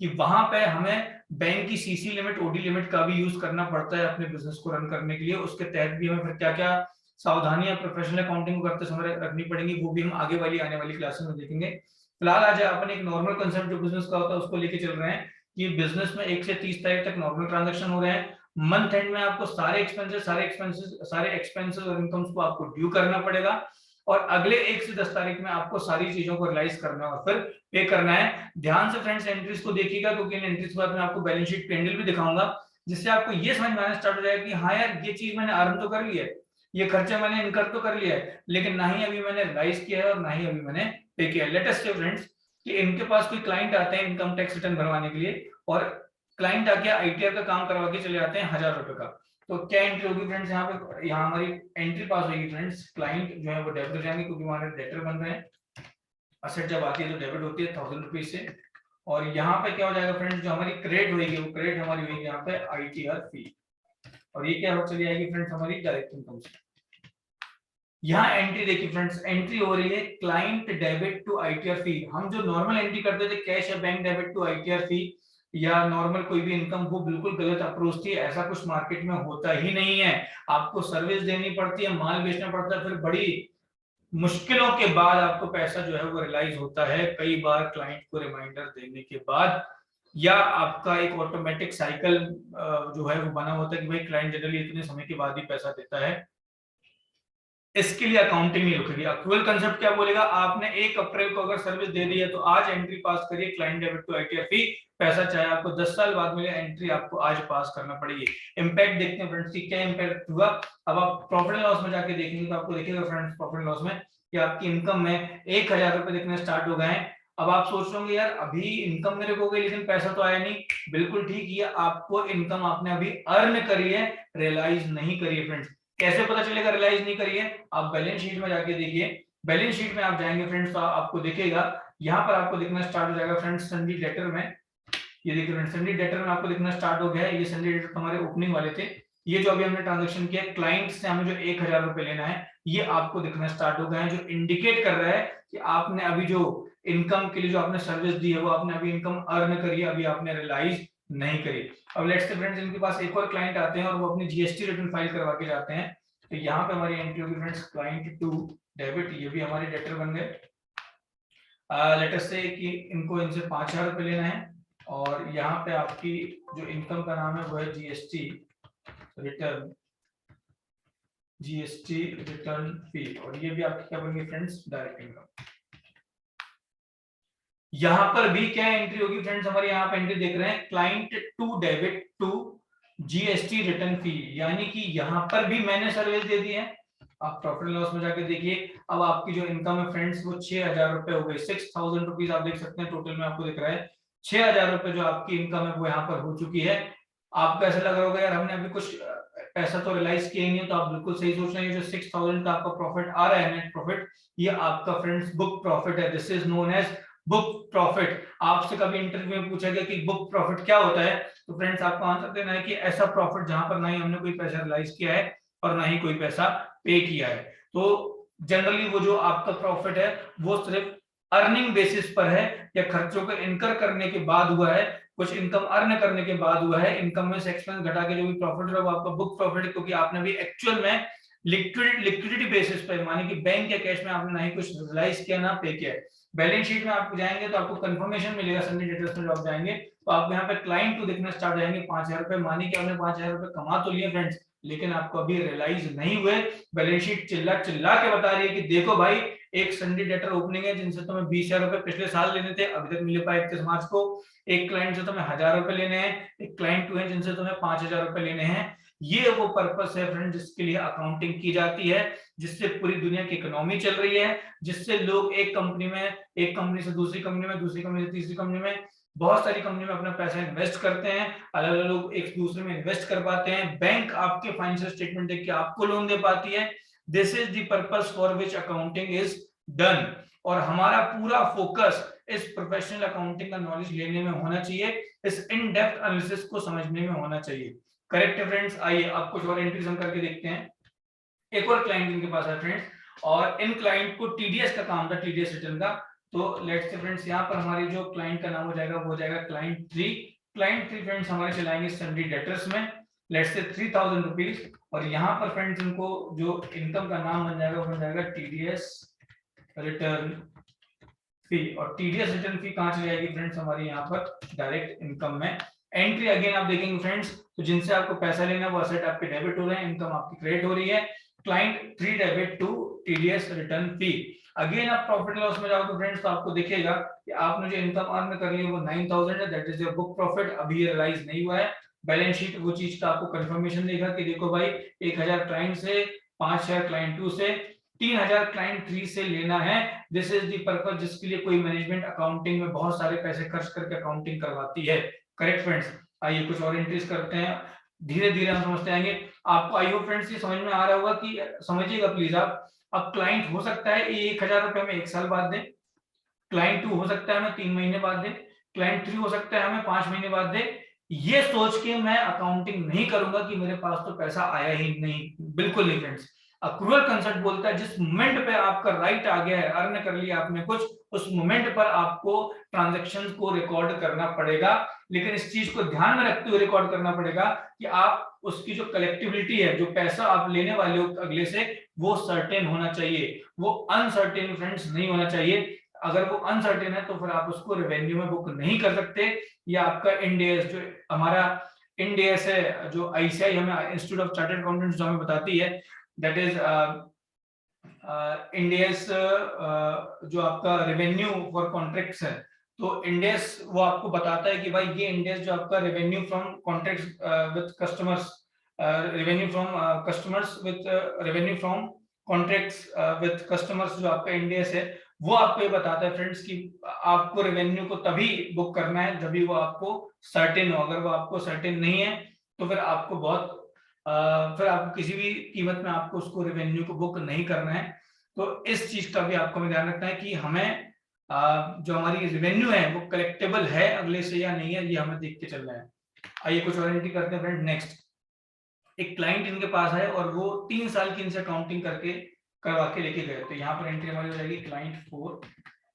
कि वहां पे हमें बैंक की सीसी लिमिट, ओडी लिमिट का भी यूज करना पड़ता है अपने बिजनेस को रन करने के लिए। उसके तहत भी हमें फिर क्या क्या सावधानियां प्रोफेशनल अकाउंटिंग को करते समय रखनी पड़ेंगी, वो भी हम आगे वाली आने वाली क्लासेस में देखेंगे। फिलहाल आज अपन एक नॉर्मल कंसेप्ट जो बिजनेस का होता है उसको लेके चल रहे हैं कि बिजनेस में 1 से 30 तारीख तक नॉर्मल ट्रांजेक्शन हो रहे हैं। मंथ एंड में आपको सारे एक्सपेंसेस और इनकम्स को आपको ड्यू करना पड़ेगा और अगले 1 से 10 तारीख में आपको सारी चीजों को रियलाइज करना है और फिर पे करना है। ध्यान से फ्रेंड्स एंट्रीज को देखिएगा क्योंकि इन एंट्रीज के बाद मैं आपको बैलेंस शीट पेंडल भी दिखाऊंगा, जिससे आपको ये समझ में आना स्टार्ट हो जाएगा कि हाँ यार ये चीज मैंने अर्न तो कर लिया है, ये खर्चा मैंने इनकर तो कर लिया है, लेकिन ना ही अभी मैंने रियलाइज किया है और ना ही अभी मैंने पे किया है। लेट अस से फ्रेंड्स कि इनके पास कोई क्लाइंट आते हैं इनकम टैक्स रिटर्न भरवाने के लिए और क्लाइंट आके आईटीआर का काम करवा के चले जाते हैं 1000 रुपए का। तो क्या एंट्री होगी फ्रेंड्स, यहाँ पे यहाँ हमारी एंट्री पास होगी फ्रेंड्स, क्लाइंट जो है वो डेबिट हो जाएंगे क्योंकि हमारे डेटर बन रहे हैं। असेट जब आती है तो डेबिट होती है 1000 रुपीज से। और यहाँ पे क्या हो जाएगा फ्रेंड्स, जो हमारी क्रेडिट होगी वो क्रेडिट हमारी होगी यहाँ पे आईटीआर फी, और ये क्या हो चली जाएगी फ्रेंड्स हमारी डायरेक्ट इनकम से। यहाँ एंट्री देखिए फ्रेंड्स, एंट्री हो रही है क्लाइंट डेबिट टू आईटीआर फी। हम जो नॉर्मल एंट्री करते थे कैश या बैंक डेबिट टू आईटीआर फी या नॉर्मल कोई भी इनकम, वो बिल्कुल गलत अप्रोच थी। ऐसा कुछ मार्केट में होता ही नहीं है। आपको सर्विस देनी पड़ती है, माल बेचना पड़ता है, फिर बड़ी मुश्किलों के बाद आपको पैसा जो है वो रियलाइज होता है, कई बार क्लाइंट को रिमाइंडर देने के बाद, या आपका एक ऑटोमेटिक साइकिल जो है वो बना होता है कि भाई क्लाइंट जनरली इतने समय के बाद ही पैसा देता है। इसके लिए अकाउंटिंग नहीं रुकेगी। अक्रूवल कंसेप्ट क्या बोलेगा, आपने 1 अप्रैल को अगर सर्विस दे दी है तो आज एंट्री पास करिए क्लाइंट डेबिट टू आईटीआर फी, पैसा चाहे आपको 10 साल बाद मिले, एंट्री आपको आज पास करना पड़ेगी। इंपैक्ट देखते हैं फ्रेंड्स की क्या इंपैक्ट हुआ। अब आप प्रॉफिट एंड लॉस में जाके देखेंगे तो आपको देखिएगा फ्रेंड्स प्रॉफिट एंड लॉस में कि आपकी इनकम में 1000 रुपए दिखने स्टार्ट हो गए हैं। अब आप सोच रहे होंगे यार अभी इनकम मेरे को गई लेकिन पैसा तो आया नहीं। बिल्कुल ठीक, ये आपको इनकम आपने अभी अर्न करी है, रियलाइज नहीं करी है फ्रेंड्स। कैसे पता चलेगा रियलाइज नहीं करिए, आप बैलेंस शीट में जाके देखिए। बैलेंस शीट में आप जाएंगे फ्रेंड्स तो आपको दिखेगा, यहाँ पर आपको दिखना स्टार्ट हो जाएगा फ्रेंड्स सन्डी डेटर में। ये देखिए फ्रेंड्स सन्डी डेटर में आपको दिखना स्टार्ट हो गया है। ये सन्डी डेटर हमारे ओपनिंग वाले थे। ये जो अभी हमने ट्रांजेक्शन किया क्लाइंट से हमें जो 1000 रुपए लेना है, ये आपको दिखना स्टार्ट हो गया है, जो इंडिकेट कर रहा है कि आपने अभी जो इनकम के लिए जो आपने सर्विस दी है वो आपने अभी इनकम अर्न करी है, अभी आपने रियलाइज नहीं करी। अब लेट्स से फ्रेंड्स इनके पास एक और क्लाइंट आते हैं और वो अपनी जीएसटी रिटर्न फाइल करवा के जाते हैं। तो यहाँ पे हमारी एंट्री होगी फ्रेंड्स क्लाइंट टू डेबिट, ये भी हमारे डेटर बन गए। लेट अस से कि इनको इनसे 5000 रुपए लेना है और यहाँ पे आपकी जो इनकम का नाम है वो है जीएसटी रिटर्न, जीएसटी रिटर्न फी, और ये भी आपकी क्या बनेगी फ्रेंड्स डायरेक्ट इनकम। यहां पर भी क्या एंट्री होगी फ्रेंड्स हमारी, यहाँ पे एंट्री देख रहे हैं client to debit to GST return fee, यानी कि यहां पर भी मैंने सर्विस दे दी है। आप प्रॉफिट एंड लॉस में जाके देखिए, अब आपकी जो इनकम है फ्रेंड्स वो 6000 रुपए हो गई, 6000 रुपीज आप देख सकते हैं टोटल में आपको दिख रहा है। 6000 रुपए जो आपकी इनकम है वो यहाँ पर हो चुकी है। आपको ऐसा लग रहा होगा यार हमने अभी कुछ पैसा तो रियलाइज किया ही नहीं, तो आप बिल्कुल सही सोच रहे हैं। जो 6000 का आपका प्रॉफिट आ रहा है नेट प्रॉफिट, ये आपका फ्रेंड्स बुक प्रॉफिट है। This is known as book profit. आपसे कभी इंटरव्यू में पूछा गया कि बुक प्रॉफिट क्या होता है, तो फ्रेंड्स आपको आंसर देना है कि ऐसा प्रॉफिट जहां पर ना ही हमने कोई पैसा रियलाइज किया है और ना ही कोई पैसा पे किया है। तो जनरली वो जो आपका प्रॉफिट है वो सिर्फ अर्निंग बेसिस पर है या खर्चों को इनकर करने के बाद हुआ है, कुछ इनकम अर्न करने के बाद हुआ है। इनकम में से एक्सपेंस घटा के जो भी प्रॉफिट है वो आपका बुक प्रॉफिट है, क्योंकि आपने भी एक्चुअल में लिक्विडिटी बेसिस पे, माने कि बैंक या कैश में आपने ना ही कुछ रियलाइज किया ना पे किया है। बैलेंस शीट में आप जाएंगे तो आपको कंफर्मेशन मिलेगा सन्डी डेटर्स में, जब आप जाएंगे तो आपको यहाँ पे क्लाइंट टू दिखना स्टार्ट हो जाएंगे 5000 रुपए। मानिए कि आपने 5000 रुपए कमा तो लिए फ्रेंड्स, लेकिन आपको अभी रियलाइज नहीं हुए। बैलेंस शीट चिल्ला चिल्ला के बता रही है कि देखो भाई एक सन्डी डेटर ओपनिंग है जिनसे तुम्हें 20000 रुपए पिछले साल लेने थे, अभी तक मिल पाए 31 मार्च को। एक क्लाइंट से तुम्हें 1000 रुपए लेने हैं, एक क्लाइंट टू है जिनसे तुम्हें 5000 रुपए लेने हैं। ये वो पर्पस है फ्रेंड जिसके लिए अकाउंटिंग की जाती है, जिससे पूरी दुनिया की इकोनॉमी चल रही है, जिससे लोग एक कंपनी से दूसरी कंपनी में, दूसरी कंपनी से तीसरी कंपनी में, बहुत सारी कंपनी में अपना पैसा इन्वेस्ट करते हैं। अलग अलग लोग एक दूसरे में इन्वेस्ट कर पाते हैं, बैंक आपके फाइनेंशियल स्टेटमेंट देख के आपको लोन दे पाती है। This is the purpose for which accounting is done. और हमारा पूरा फोकस इस प्रोफेशनल अकाउंटिंग का नॉलेज लेने में होना चाहिए, इस इन डेप्थ एनालिसिस को समझने में होना चाहिए। करेक्ट फ्रेंड्स, आइए अब कुछ और एंट्रीज हम करके देखते हैं। एक और क्लाइंट इनके पास है फ्रेंड्स, और इन क्लाइंट को टीडीएस का काम था, टीडीएस रिटर्न का। तो लेट्स से फ्रेंड्स यहाँ पर हमारी जो क्लाइंट का नाम हो जाएगा वो हो जाएगा क्लाइंट 3। क्लाइंट 3 फ्रेंड्स हमारे चलाएंगे सन्ड्री डेटर्स में, लेट्स से 3000 रुपीज। और यहाँ पर फ्रेंड्स इनको जो इनकम का नाम बन जाएगा वो बन जाएगा टीडीएस रिटर्न फी। और टीडीएस रिटर्न फी कहाँ चली जाएगी फ्रेंड्स, हमारी यहाँ पर डायरेक्ट इनकम में। एंट्री अगेन आप देखेंगे फ्रेंड्स, तो जिनसे आपको पैसा लेना है वो असेट आपके डेबिट हो रहे हैं, इनकम आपकी क्रेडिट हो रही है। Client 3 debit to TDS return fee. Again आप प्रॉफिट एंड लॉस में जाओगे फ्रेंड्स, तो आपको दिखेगा कि आपने जो इनकम अर्न कर ली है वो 9000 है, that is your book profit, अभी ये रियलाइज नहीं हुआ है। बैलेंस शीट वो चीज का आपको कंफर्मेशन देगा कि देखो भाई 1000 क्लाइंट से, 5000 क्लाइंट 2 से, 3000 क्लाइंट 3 से लेना है। दिस इज द पर्पस जिसके लिए कोई मैनेजमेंट अकाउंटिंग में बहुत सारे पैसे खर्च करके अकाउंटिंग करवाती है। Correct friends. आइए कुछ और एंट्रीज करते हैं, धीरे धीरे हम समझते आएंगे। आपको आई होप फ्रेंड्स ये समझ में आ रहा होगा कि समझिएगा प्लीज आप। अब क्लाइंट हो सकता है 1000 रुपए में 1 साल बाद दे, क्लाइंट 2 हो सकता है हमें 3 महीने बाद दे, क्लाइंट 3 हो सकता है हमें 5 महीने बाद दे। ये सोच के मैं अकाउंटिंग नहीं करूंगा कि मेरे पास तो पैसा आया ही नहीं, बिल्कुल नहीं फ्रेंड्स। अक्रूअल कंसेप्ट बोलता है जिस मोमेंट पे आपका राइट आ गया है, अर्न कर लिया आपने कुछ, उस मोमेंट पर आपको ट्रांजैक्शंस को रिकॉर्ड करना पड़ेगा। लेकिन इस चीज को ध्यान में रखते हुए रिकॉर्ड करना पड़ेगा कि आप उसकी जो कलेक्टिबिलिटी है, जो पैसा आप लेने वाले हो अगले से, वो सर्टेन होना चाहिए, वो अनसर्टेन फ्रेंड्स नहीं होना चाहिए। अगर वो अनसर्टेन है तो फिर आप उसको रेवेन्यू में बुक नहीं कर सकते। या आपका इंडेस, जो हमारा इंडेस है, जो आईसीआई हमें इंस्टीट्यूट ऑफ चार्टर्ड अकाउंटेंट्स जो हमें बताती है, दैट इज इंडेस, जो आपका रेवेन्यू फॉर कॉन्ट्रैक्ट्स है। तो इंडेस वो आपको बताता है कि भाई ये इंडेस जो आपका revenue from contracts with customers, revenue from customers with revenue from contracts with customers, जो आपका इंडेस है वो आपको ये बताता है फ्रेंड्स कि आपको रेवेन्यू को तभी बुक करना है जब भी वो आपको सर्टेन हो। अगर वो आपको सर्टेन नहीं है तो फिर आपको फिर आपको किसी भी कीमत में आपको उसको रेवेन्यू को बुक नहीं करना है। तो इस चीज का भी आपको ध्यान रखना है कि हमें जो हमारी रेवेन्यू है वो कलेक्टेबल है अगले से या नहीं है, ये हमें देख के चलना है। आइए कुछ और एंट्री करते हैं फ्रेंड। नेक्स्ट, एक क्लाइंट इनके पास है और वो 3 साल की इनसे अकाउंटिंग करवा के लेके गए। तो यहाँ पर एंट्री हमारी हो जाएगी क्लाइंट 4,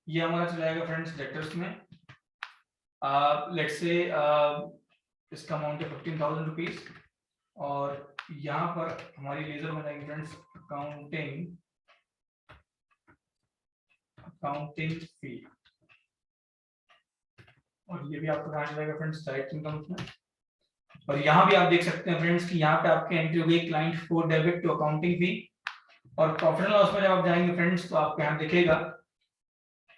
ये हमारा चला जाएगा फ्रेंड्स डेटर्स में। लेट्स से इसका अमाउंट है 15,000 रुपीज, और यहाँ पर हमारी लेजर बन जाएगी फ्रेंड्स अकाउंटिंग फी, और ये भी आपको कहाँ जाएगा फ्रेंड्स डायरेक्ट इनकम में। और यहाँ भी आप देख सकते हैं फ्रेंड्स कि यहाँ पे आपकी एंट्री हो गई क्लाइंट 4 डेबिट टू अकाउंटिंग फी। और प्रॉफिट एंड लॉस में जब आप जाएंगे फ्रेंड्स तो आपको यहाँ दिखेगा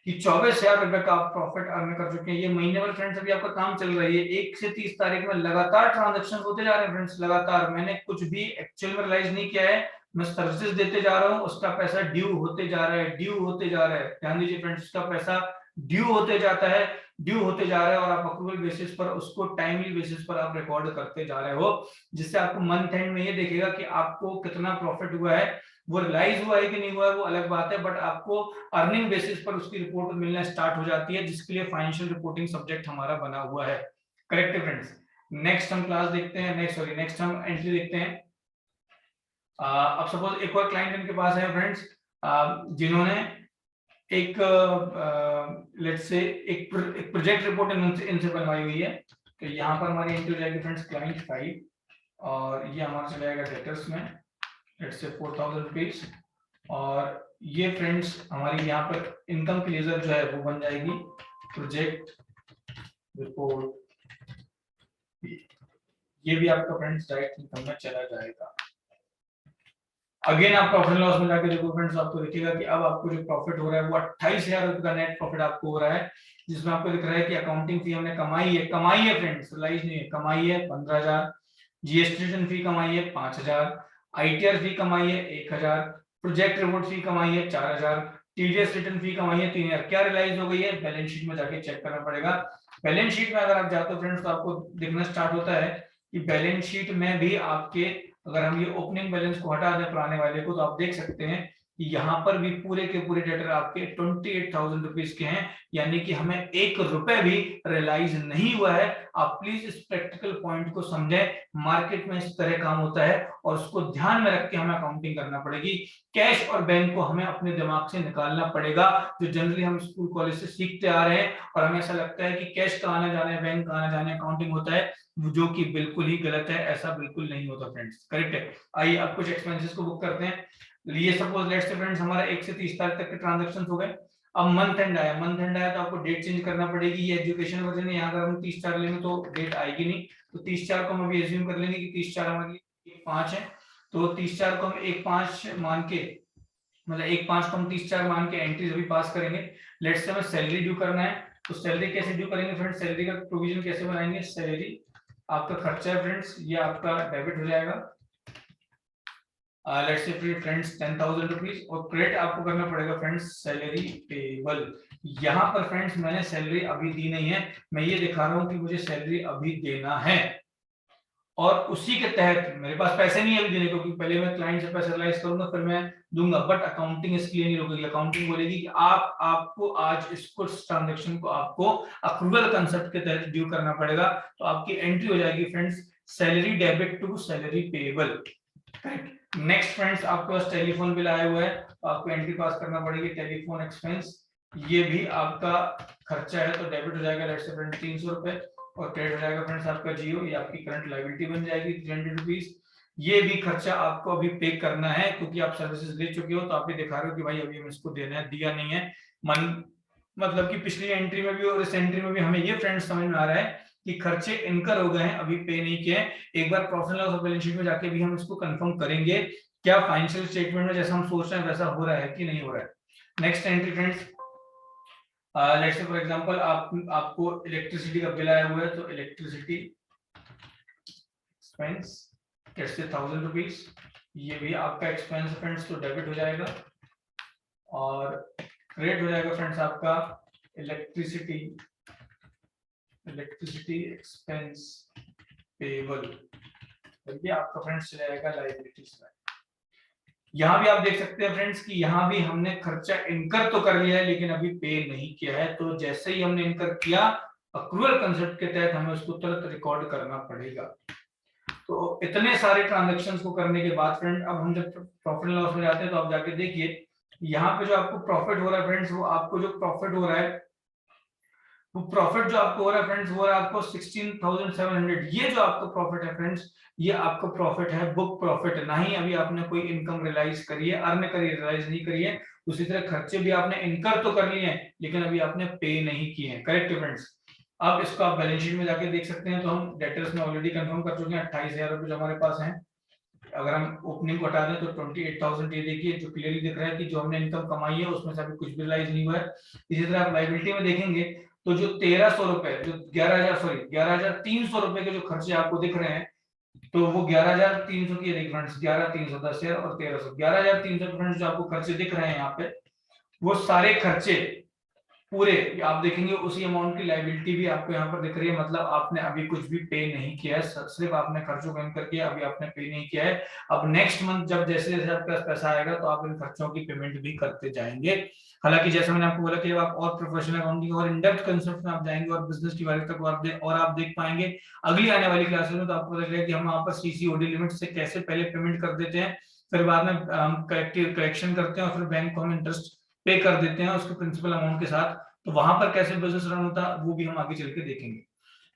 कि 24,000 रुपए का आप प्रॉफिट अर्न कर चुके हैं। ये महीने भर फ्रेंड्स अभी आपका काम चल रहा है, ये 1 से 30 तारीख में लगातार ट्रांजैक्शन होते जा रहे हैं फ्रेंड्स, लगातार। मैंने कुछ भी एक्चुअल में रियलाइज नहीं किया है, मैं सर्विसेज देते जा रहा हूँ, उसका पैसा ड्यू होते जा रहा है, ड्यू होते जा रहा है। ध्यान दीजिए फ्रेंड्स, उसका पैसा ड्यू होते जाता है, ड्यू होते जा रहा है, और आप अप्रूवल बेसिस पर उसको टाइमली बेसिस पर आप रिकॉर्ड करते जा रहे हो, जिससे आपको मंथ एंड में ये देखेगा कि आपको कितना प्रॉफिट हुआ है। वो रियलाइज हुआ है कि नहीं हुआ है वो अलग बात है, बट आपको अर्निंग बेसिस पर उसकी रिपोर्ट मिलना स्टार्ट हो जाती है, जिसके लिए फाइनेंशियल रिपोर्टिंग सब्जेक्ट हमारा बना हुआ है। Correct friends. नेक्स्ट हम क्लास देखते हैं, नेक्स्ट हम एंट्री देखते हैं। अब सपोज एक और क्लाइंट इनके पास है फ्रेंड्स, जिन्होंने एक लेट्स से एक प्रोजेक्ट रिपोर्ट इनसे बनवाई हुई है। तो यहाँ पर हमारी एंट्री हो जाएगी फ्रेंड्स क्लाइंट 5, और ये हमारा चला जाएगा डेटर्स में, लेट्स से 4,000 रुपीज। और ये फ्रेंड्स हमारी यहाँ पर इनकम की लेजर जो है वो बन जाएगी प्रोजेक्ट रिपोर्ट। ये भी आपका फ्रेंड्स डायरेक्ट इनकम में चला जाएगा। अगेन आप प्रॉफिट एंड लॉस में जाकर देखो फ्रेंड्स, आपको दिखेगा कि अब आपको जो प्रॉफिट हो रहा है वो 28,000 रुपए का नेट प्रॉफिट आपको हो रहा है, जिसमें आपको दिख रहा है कि अकाउंटिंग फी हमने कमाई है फ्रेंड्स, रियलाइज नहीं है, कमाई है 15,000, जीएसटी रिटर्न फी कमाई है 5,000, आईटीआर फी कमाई है 1,000, प्रोजेक्ट रिपोर्ट फी कमाई है 4,000, टीडीएस रिटर्न फी कमाई है 3,000। क्या रियलाइज हो गई है? बैलेंस शीट में जाके चेक करना पड़ेगा। बैलेंस शीट में अगर आप जाते हो फ्रेंड्स तो आपको दिखना स्टार्ट होता है कि बैलेंस शीट में भी आपके, अगर हम ये ओपनिंग बैलेंस को हटा दें पुराने वाले को, तो आप देख सकते हैं यहाँ पर भी पूरे के पूरे डेटर आपके 28,000 रुपीज के हैं, यानी कि हमें 1 रुपए भी रियलाइज नहीं हुआ है। आप प्लीज इस प्रैक्टिकल पॉइंट को समझें, मार्केट में इस तरह काम होता है और उसको ध्यान में रख के हमें अकाउंटिंग करना पड़ेगी। कैश और बैंक को हमें अपने दिमाग से निकालना पड़ेगा, जो जनरली हम स्कूल कॉलेज से सीखते आ रहे हैं, और हमें ऐसा लगता है कि कैश का आना जाना है, बैंक का आना जाना अकाउंटिंग होता है, जो कि बिल्कुल ही गलत है। ऐसा बिल्कुल नहीं होता फ्रेंड्स, करेक्ट है। आइए अब कुछ एक्सपेंसेस को बुक करते हैं। ये सपोज लेट्स से फ्रेंड्स हमारा 1 से 30 तारीख तक के ट्रांजैक्शन हो गए। अब मंथ एंड आया, मंथ एंड आया तो आपको डेट चेंज करना पड़ेगी। ये एजुकेशन वर्जन है, यहाँ अगर हम 30/4 लेंगे तो डेट आएगी नहीं, तो 30/4 को हम अभी एज्यूम कर लेंगे कि 30/4 हमारे लिए 1/5 है, तो 30/4 को हम 1/5 मान के, मतलब 1/5 को हम 30/4 मान के एंट्रीज अभी पास करेंगे। लेट्स से हमें सैलरी ड्यू करना है, तो सैलरी कैसे ड्यू करेंगे फ्रेंड्स, सैलरी का प्रोविजन कैसे बनाएंगे। सैलरी आपका खर्चा है फ्रेंड्स, ये आपका डेबिट हो जाएगा। लेट्स से फ्रेंड्स 10,000 रुपीज, और क्रेडिट आपको करना पड़ेगा फ्रेंड्स सैलरी पेबल। यहाँ पर फ्रेंड्स मैंने सैलरी अभी दी नहीं है, मैं ये दिखा रहा हूँ कि मुझे सैलरी अभी देना है, और उसी के तहत मेरे पास पैसे नहीं है अभी देने को, क्योंकि पहले मैं क्लाइंट से पैसा रिलाइज करूंगा फिर मैं दूंगा। बट अकाउंटिंग इसके लिए नहीं रोकेगी, अकाउंटिंग बोलेगी कि आपको आज इसको ट्रांजेक्शन को आपको अक्रूवल कंसेप्ट के तहत ड्यू करना पड़ेगा। तो आपकी एंट्री हो जाएगी friends salary debit to salary payable, correct. Next friends आपके पास टेलीफोन बिल आया हुआ है, तो आपको एंट्री पास करना पड़ेगी टेलीफोन एक्सपेंस, ये भी आपका खर्चा है, तो डेबिट हो जाएगा लेट्स से फ्रेंड्स 300 रुपए, और क्रेडिट हो जाएगा फ्रेंड्स आपका जियो, ये आपकी करंट लायबिलिटी बन जाएगी 300 रुपीज। ये भी खर्चा आपको अभी पे करना है, क्योंकि आप सर्विसेज ले चुके हो, तो आप ये दिखा रहे हो कि भाई अभी हम इसको देना है, दिया नहीं है। मतलब कि पिछली एंट्री में भी और इस एंट्री में भी हमें ये फ्रेंड्स समझ में आ रहा है कि खर्चे इनकर हो गए हैं, अभी पे नहीं किए। एक बार profit and loss balance sheet में जाके भी हम इसको कंफर्म करेंगे, क्या फाइनेंशियल स्टेटमेंट में जैसा हम सोच रहे हैं वैसा हो रहा है कि नहीं हो रहा है। Next entry friends, let's say for example आपको इलेक्ट्रिसिटी का बिल आया हुआ है, तो इलेक्ट्रिसिटी एक्सपेंस कैसे 1,000 रुपीज, ये भी आपका एक्सपेंस फ्रेंड्स, तो डेबिट हो जाएगा, और क्रेडिट हो जाएगा फ्रेंड्स आपका इलेक्ट्रिसिटी एक्सपेंस पेबल, ये आपका फ्रेंड्स चला जाएगा लायबिलिटीज में। यहाँ भी आप देख सकते हैं फ्रेंड्स कि यहाँ भी हमने खर्चा इनकर तो कर लिया है लेकिन अभी पे नहीं किया है, तो जैसे ही हमने इनकर किया अक्रूवल कंसेप्ट के तहत हमें उसको तुरंत रिकॉर्ड करना पड़ेगा। तो इतने सारे ट्रांजैक्शंस को करने के बाद फ्रेंड अब हम जब प्रॉफिट एंड लॉस में जाते हैं तो आप जाके देखिए यहाँ पे जो आपको प्रॉफिट हो रहा है फ्रेंड्स, वो आपको जो प्रॉफिट हो रहा है, वो प्रॉफिट जो आपको हो रहा है फ्रेंड्स, वो है आपको 16,700। ये जो आपका प्रॉफिट है फ्रेंड्स, ये आपका प्रॉफिट है, बुक प्रॉफिट, ना ही अभी आपने कोई इनकम रियलाइज करी है, अर्न करी, रियलाइज नहीं करी है। उसी तरह खर्चे भी आपने इनकर तो कर लिए हैं लेकिन अभी आपने पे नहीं किए हैं, करेक्ट फ्रेंड्स। अब इसको आप बैलेंस शीट में जाके देख सकते हैं, तो हम डेटर्स में ऑलरेडी कंफर्म कर चुके हैं 28,000 रुपए जो हमारे पास हैं। अगर हम ओपनिंग को हटा दें तो 28,000 ये देखिए जो क्लियरली दिख रहा है कि जो हमने इनकम कमाई है उसमें से अभी कुछ भी रियलाइज नहीं हुआ है। इसी तरह आप लायबिलिटी में देखेंगे तो जो 1,300 रुपए, जो 11,300 रुपए के जो खर्चे आपको दिख रहे हैं, तो वो 11,300 की फ्रेंड्स, 11,300 10,000 और 1,300, 11,300 फ्रेंड्स जो आपको खर्चे दिख रहे हैं यहाँ पे, वो सारे खर्चे पूरे आप देखेंगे उसी अमाउंट की लायबिलिटी भी आपको यहाँ पर दिख रही है, मतलब आपने अभी कुछ भी पे नहीं किया है, सिर्फ आपने खर्चों को इनकर किया, अभी आपने पे नहीं किया है। अब नेक्स्ट मंथ जब जैसे जैसे आपके पास पैसा आएगा तो आप इन खर्चों की पेमेंट भी करते जाएंगे। हालांकि जैसे मैंने आपको बोला कि आप और प्रोफेशनल अकाउंटिंग और इनडेप्थ कंसेप्ट में आप जाएंगे और बिजनेस की वैल्यू तक आप देख पाएंगे अगली आने वाली क्लासेस में, तो आपको पता चलेगा कि हम वहां पर सीसीओडी लिमिट से कैसे पहले पेमेंट कर देते हैं, फिर बाद में हम करेक्शन करते हैं और फिर बैंक को हम इंटरेस्ट पे कर देते हैं उसके प्रिंसिपल अमाउंट के साथ, तो वहां पर कैसे बिजनेस रन होता है वो भी हम आगे चल के देखेंगे,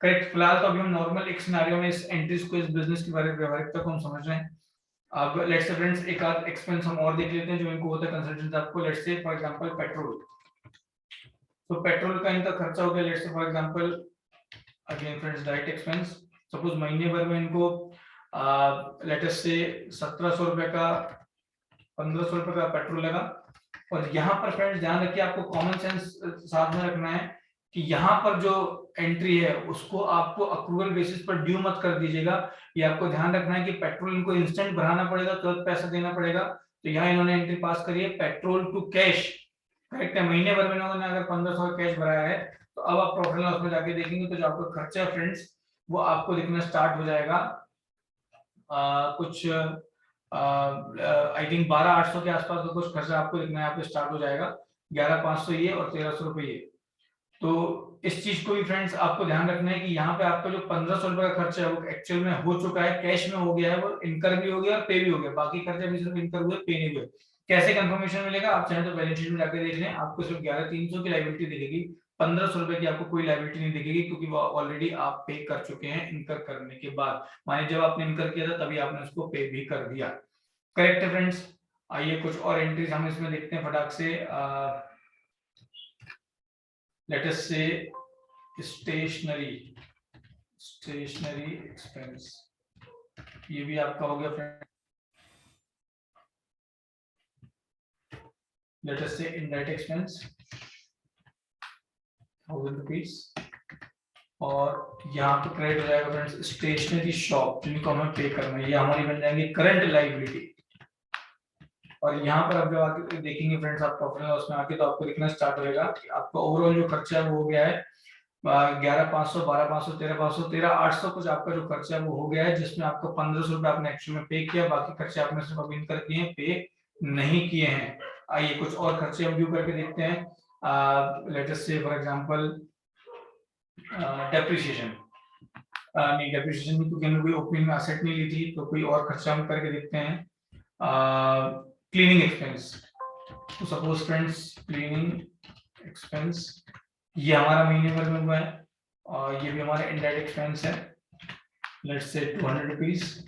करेक्ट। फिलहाल तो अभी हम नॉर्मल एक सिनेरियो में इस एंट्रीज को, इस बिजनेस की व्यवहारिकता को हम समझ रहे हैं। अब लेट्स से फ्रेंड्स एक आध एक्सपेंस हम और देख लेते हैं जो इनको होता है कंसल्टेंट आपको। Let's say for example petrol, तो पेट्रोल का इनका खर्चा हो गया let's say for example, again friends direct expense, suppose महीने भर में इनको लेट्स से 1,700 रुपए का 1,500 रुपए का पेट्रोल लगा। और यहाँ पर फ्रेंड्स ध्यान रखिए, आपको कॉमन सेंस साथ में रखना है कि यहाँ पर जो एंट्री है उसको आपको अक्रूवल बेसिस पर ड्यू मत कर दीजिएगा। ये आपको ध्यान रखना है कि पेट्रोल इनको इंस्टेंट भराना पड़ेगा, तुरंत पैसा देना पड़ेगा। तो यहाँ इन्होंने एंट्री पास करी है पेट्रोल टू कैश, करेक्ट है। महीने भर में इन्होंने अगर 1,500 कैश भराया है, तो अब आप प्रॉफिट एंड लॉस में जाके देखेंगे तो जो आपका खर्चा है फ्रेंड्स वो आपको दिखना स्टार्ट हो जाएगा कुछ आई थिंक 12,800 के आसपास का कुछ खर्चा आपको दिखना है, यहाँ पे स्टार्ट हो जाएगा 11,500 ये और 1,300 रुपए ये। तो इस चीज को भी फ्रेंड्स आपको ध्यान रखना है कि यहाँ पे आपका जो 1,500 रुपए का खर्चा है वो एक्चुअल में हो चुका है, कैश में हो गया है, वो इनकर भी हो गया और पे भी हो गया, बाकी खर्चे भी सिर्फ इनकर हुए, पे नहीं हुए। कैसे कंफर्मेशन मिलेगा? आप चाहे तो बैलेंस शीट में जाकर देख लें, आपको सिर्फ 11,300 की लायबिलिटी दिखेगी, 1,500 रुपए की आपको कोई लायबिलिटी नहीं दिखेगी, क्योंकि वो ऑलरेडी आप पे कर चुके हैं इनकर करने के बाद। माने जब आपने इनकर किया था तभी आपने उसको पे भी कर दिया। करेक्ट है फ्रेंड्स? आइए कुछ और एंट्रीज हम इसमें देखते हैं फटाक से। लेट अस से स्टेशनरी एक्सपेंस, ये भी आपका हो गया फ्रेंड। लेट अस से इनडायरेक्ट एक्सपेंस 1,000 रुपीज, और यहाँ पे क्रेडिट हो जाएगा फ्रेंड्स स्टेशनरी शॉप, जिनको हमें पे करना है, ये हमारी बन जाएंगी करंट लायबिलिटी। और यहाँ पर आप जब आके देखेंगे फ्रेंड्स, आप प्रॉफिट एंड लॉस में आके तो आपको दिखना स्टार्ट होगा कि आपका ओवरऑल जो खर्चा है वो हो गया है 11,500, 12,500, 13,500, 13,800 कुछ आपका जो खर्चा है वो हो गया है, जिसमें आपको 1,500 रुपए आपने एक्चुअल में पे किया, बाकी खर्चे आपने सिर्फ अभी इनकर किए हैं, पे नहीं किए हैं। आइए कुछ और खर्चे हम व्यू करके देखते हैं। लेट अस से फॉर एग्जांपल डेप्रिसिएशन, नहीं डेप्रिसिएशन नहीं, क्योंकि हमने कोई ओपनिंग में एसेट नहीं ली थी, तो कोई और खर्चा हम करके देखते हैं। क्लीनिंग एक्सपेंस, तो सपोज फ्रेंड्स क्लीनिंग एक्सपेंस ये हमारा महीने भर में हुआ है, और ये भी हमारा इनडायरेक्ट एक्सपेंस है, लेट्स से 200 रुपीज,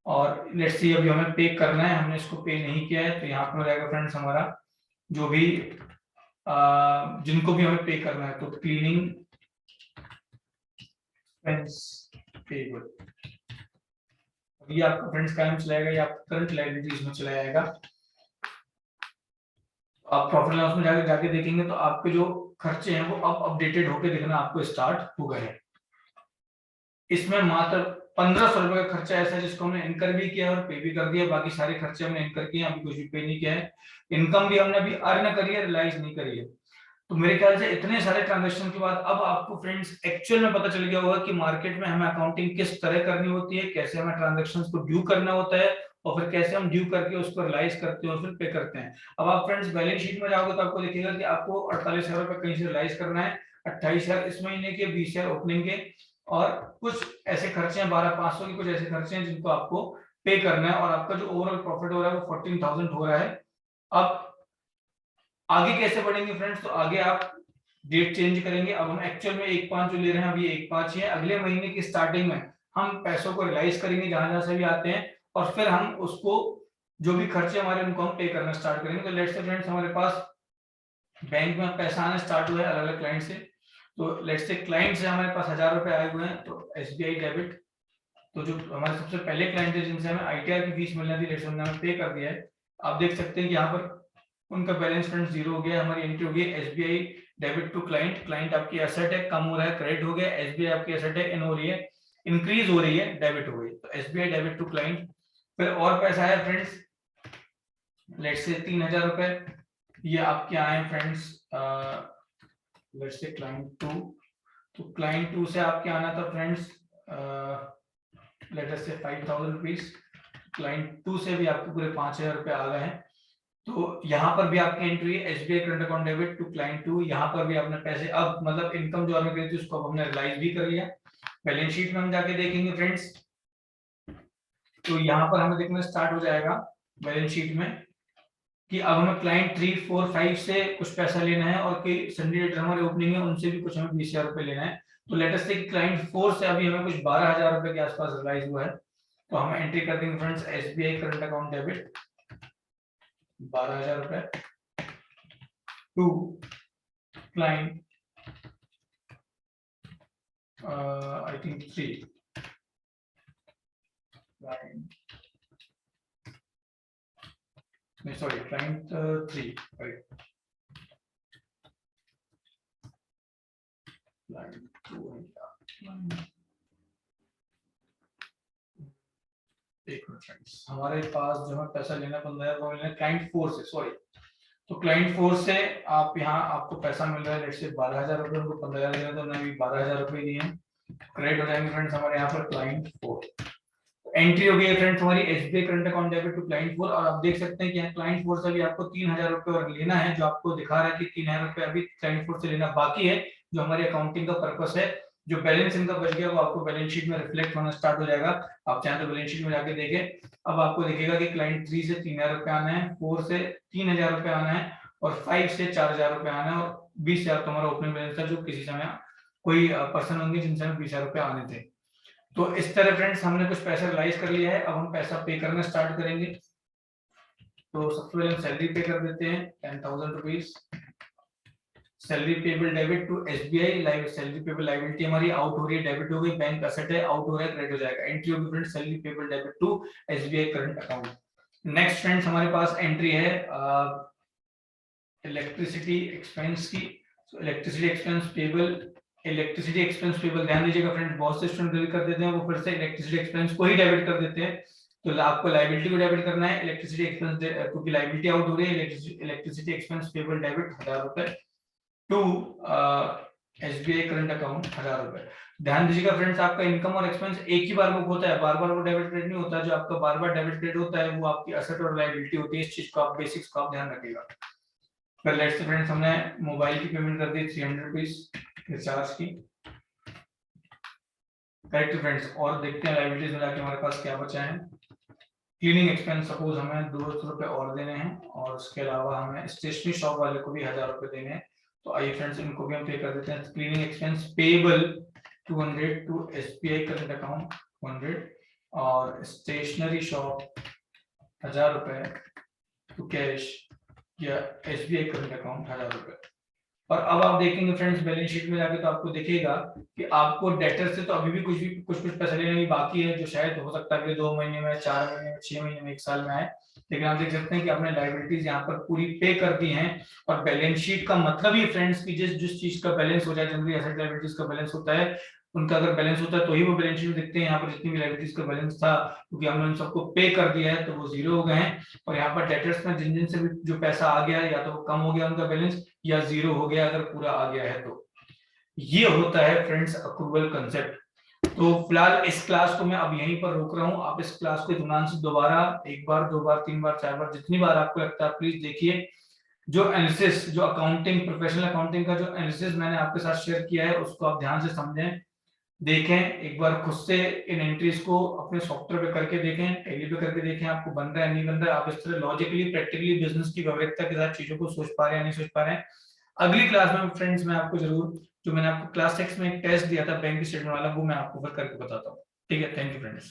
और लेट्स से अभी हमें पे करना है, हमने इसको पे नहीं किया है, तो यहाँ पर रहेगा फ्रेंड्स हमारा जो भी जिनको भी हमें पे करना है, तो क्लीनिंग एक्सपेंस पेबल, ये आपका फ्रेंड्स कायम चलाएगा, ये आपका करंट लायबिलिटीज में चला जाएगा। आप प्रॉफिट लॉस में जाके देखेंगे तो आपके जो खर्चे हैं वो अब अपडेटेड होके दिखना आपको स्टार्ट हो गए हैं। इसमें मात्र 1,500 रुपए का खर्चा ऐसा है जिसको हमने इनकर भी किया और पे भी कर दिया, बाकी सारे खर्चे हमने इनकर किए, अभी कुछ भी पे नहीं किया है। इनकम भी हमने अभी अर्न करी है, रियलाइज नहीं करी है। तो मेरे ख्याल से इतने सारे ट्रांजेक्शन के बाद अब आपको फ्रेंड्स एक्चुअल में पता चल गया होगा कि मार्केट में हमें अकाउंटिंग किस तरह करनी होती है, कैसे हमें ट्रांजेक्शंस को ड्यू करना होता है, और फिर कैसे हम ड्यू करके उसको रियलाइज करते हैं और फिर पे करते हैं। अब आप फ्रेंड्स बैलेंस शीट में जाओगे तो आपको दिखेगा कि आपको 48,000 रुपए कहीं से रियलाइज करना है, 28,000 इस महीने के, 20,000 ओपनिंग के, और कुछ ऐसे खर्चे हैं 12,500 के, कुछ ऐसे खर्चे हैं जिनको आपको पे करना है, और आपका जो ओवरऑल प्रॉफिट हो रहा है वो 14,000 हो रहा है। अब आगे कैसे बढ़ेंगे फ्रेंड्स? तो आगे आप डेट चेंज करेंगे। अब हम एक्चुअल में 1/5 जो ले रहे हैं अभी 1/5 ही है, अगले महीने की स्टार्टिंग में हम पैसों को रियलाइज करेंगे जहां जहां से भी आते हैं, और फिर हम उसको जो भी खर्चे हमारे उनको हम पे करना स्टार्ट करेंगे। तो लेट्स से फ्रेंड्स हमारे पास बैंक में पैसा आना स्टार्ट हुआ है अलग अलग क्लाइंट से, तो लेट्स से क्लाइंट से हमारे पास 1,000 रुपए आए हुए हैं, तो एसबीआई डेबिट, तो जो हमारे सबसे पहले क्लाइंट थे जिनसे हमें आईटीआर की फीस मिलनी थी, लेट्स हमने पे कर दिया है। आप देख सकते हैं कि यहाँ पर उनका बैलेंस फ्रेंड्स 0 हो गया, हमारी एंट्री हो गई SBI debit to client, client आपकी एसेट है, कम हो रहा है, क्रेडिट हो गया, एसबीआई आपकी एसेट है, इन हो रही है, इंक्रीज हो रही है, डेबिट हो गई, तो एसबीआई डेबिट टू क्लाइंट। फिर और पैसा है फ्रेंड्स, लेट्स से 3,000 रुपए, ये आपके आए फ्रेंड्स, लेट्स से क्लाइंट 2, तो क्लाइंट 2 से आपके आना था फ्रेंड्स लेट अस से 5,000 रुपीज, क्लाइंट 2 से भी आपको पूरे 5,000 रुपए आ गए हैं। तो यहाँ पर भी आपकी एंट्री है SBI current account debit to client 2, यहाँ पर भी आपने पैसे अब मतलब इनकम जो अर्न करी थी उसको अब हमने रियलाइज भी कर लिया। बैलेंस शीट में हम जाके देखेंगे फ्रेंड्स, तो यहाँ पर हमें देखना स्टार्ट हो जाएगा बैलेंस शीट में कि अब हमें क्लाइंट 3, 4, 5 से कुछ पैसा लेना है, और कई संडे डेटर हमारे ओपनिंग है उनसे भी कुछ हमें 20,000 रुपए लेना है। तो लेट अस से क्लाइंट 4 से अभी हमें कुछ 12,000 रुपए के आसपास रियलाइज हुआ है, तो हम एंट्री कर देंगे friends SBI current account debit 12,000 रुपए टू क्लाइंट आई थिंक 3, नहीं सॉरी क्लाइंट 3, राइट, क्लाइंट 2 एक मिनट फ्रेंड्स, हमारे पास जो है पैसा लेना 15,000 वो लेना क्लाइंट 4 से, सॉरी, तो क्लाइंट 4 से आप यहाँ आपको पैसा मिल रहा है लेट्स से 12,000 रुपए, उनको 15,000 देना, तो हमने भी 12,000 रुपए दिए हैं, क्रेडिट हो जाएंगे फ्रेंड्स हमारे यहाँ पर क्लाइंट 4। एंट्री हो गई है फ्रेंड्स हमारी SBI current account debit to client 4, और आप देख सकते हैं कि यहाँ क्लाइंट 4 से भी आपको 3000 रुपए और लेना है, जो आपको दिखा रहा है कि 3000 रुपए अभी क्लाइंट 4 से लेना बाकी है, जो हमारी अकाउंटिंग का पर्पस है। जो बैलेंस इनका बच गया वो आपको बैलेंस शीट में रिफ्लेक्ट होना स्टार्ट हो जाएगा। आप चाहें तो बैलेंस शीट में जाके देखें। अब आपको दिखेगा कि क्लाइंट 3 से 3000 रुपए आना है, 4 से 3000 रुपए आना है, और 5 से 4000 रुपए आना है, और 20,000 तुम्हारा ओपनिंग बैलेंस था, जो किसी समय कोई पर्सन होंगे जिनसे 20,000 रुपए आने थे। तो इस तरह फ्रेंड्स हमने कुछ पैसा रिलाइज कर लिया है, अब हम पैसा पे करना स्टार्ट करेंगे। तो सबसे पहले हम सैलरी पे कर देते हैं 10,000 rupees. Salary payable debit to SBI, live salary payable liability हमारी आउट हो रही है, डेबिट हो गई, बैंक असेट है, आउट हो रहा है, क्रेडिट हो जाएगा। एंट्री होगी friends salary payable debit to SBI current account. Next friends हमारे पास एंट्री है इलेक्ट्रिसिटी एक्सपेंस की। Electricity expense payable, electricity expense payable, ध्यान दीजिएगा फ्रेंड्स, बहुत से स्टूडेंट डिलीट कर देते हैं, वो फिर से इलेक्ट्रिसिटी एक्सपेंस को ही डेबिट कर देते हैं। तो आपको लायबिलिटी को डेबिट करना है, इलेक्ट्रिसिटी एक्सपेंस क्योंकि लायबिलिटी आउट हो रही है, इलेक्ट्रिसिटी एक्सपेंस पेबल डेबिट 1000 रुपए टू एसबीआई करंट अकाउंट 1000 रुपए। ध्यान दीजिएगा फ्रेंड्स, आपका इनकम और एक्सपेंस एक ही बार बुक होता है, बार बार वो डेबिट क्रेडिट नहीं होता। जो आपका बार बार डेबिट क्रेडिट होता है वो आपकी असेट और लायबिलिटी होती है। इस चीज को आप बेसिक्स को आप ध्यान रखिएगा। फिर लेट्स से फ्रेंड्स हमने मोबाइल की पेमेंट कर दी 300 रुपीज रिचार्ज की, करेक्ट फ्रेंड्स। और देखते हैं लायबिलिटीज में जाके हमारे पास क्या बचा है। क्लीनिंग एक्सपेंस सपोज हमें 200 रुपए और देने हैं, और उसके अलावा हमें स्टेशनरी शॉप वाले को भी 1000 रुपए देने हैं। तो आइए फ्रेंड्स इनको भी हम पे कर देते हैं। Cleaning expense payable 200 to SBI current account 100, और स्टेशनरी शॉप 1000 रुपए टू कैश या एसबीआई करंट अकाउंट 1000 रुपए। और अब आप देखेंगे फ्रेंड्स बैलेंस शीट में जाके तो आपको दिखेगा कि आपको डेटर से तो अभी भी कुछ पैसा लेना भी बाकी है, जो शायद हो सकता है कि 2 महीने में, 4 महीने में, 6 महीने में, 1 साल में आए। लेकिन आप देख सकते हैं कि आपने लायबिलिटीज यहाँ पर पूरी पे कर दी हैं। और बैलेंस शीट का मतलब ही फ्रेंड्स की जिस चीज का बैलेंस हो जाए, जनरली एसेट लायबिलिटीज का बैलेंस होता है, उनका अगर बैलेंस होता है तो ही वो बैलेंस शीट में दिखते हैं। यहाँ पर जितनी भी लायबिलिटीज का बैलेंस था, क्योंकि हमने उन सबको पे कर दिया है, तो वो जीरो हो गए हैं। और यहाँ पर डेटर्स में जिन जिन से भी जो पैसा आ गया है, या तो वो कम हो गया उनका बैलेंस, या जीरो हो गया अगर पूरा आ गया है तो। ये होता है फ्रेंड्स अक्रूवल कंसेप्ट। तो फिलहाल इस क्लास को मैं अब यहीं पर रोक रहा हूं। आप इस क्लास को इत्मीनान से दोबारा 1 बार, 2 बार, 3 बार, 4 बार, जितनी बार आपको लगता है प्लीज देखिए। जो एनालिसिस, जो अकाउंटिंग, प्रोफेशनल अकाउंटिंग का जो एनालिसिस मैंने आपके साथ शेयर किया है, उसको आप ध्यान से समझें, देखें एक बार खुद से इन एंट्रीज को अपने सॉफ्टवेयर पे करके देखें, टैली पे करके देखें, आपको बन रहा है नहीं बन रहा है, आप इस तरह लॉजिकली, प्रैक्टिकली, बिजनेस की व्यवहारिकता के साथ चीजों को सोच पा रहे हैं, नहीं सोच पा रहे हैं। अगली क्लास में फ्रेंड्स मैं आपको जरूर, जो मैंने आपको क्लास 6 में एक टेस्ट दिया था बैंक स्टेटमेंट वाला, वो मैं आपको फिर करके बताता हूँ। ठीक है, थैंक यू फ्रेंड्स।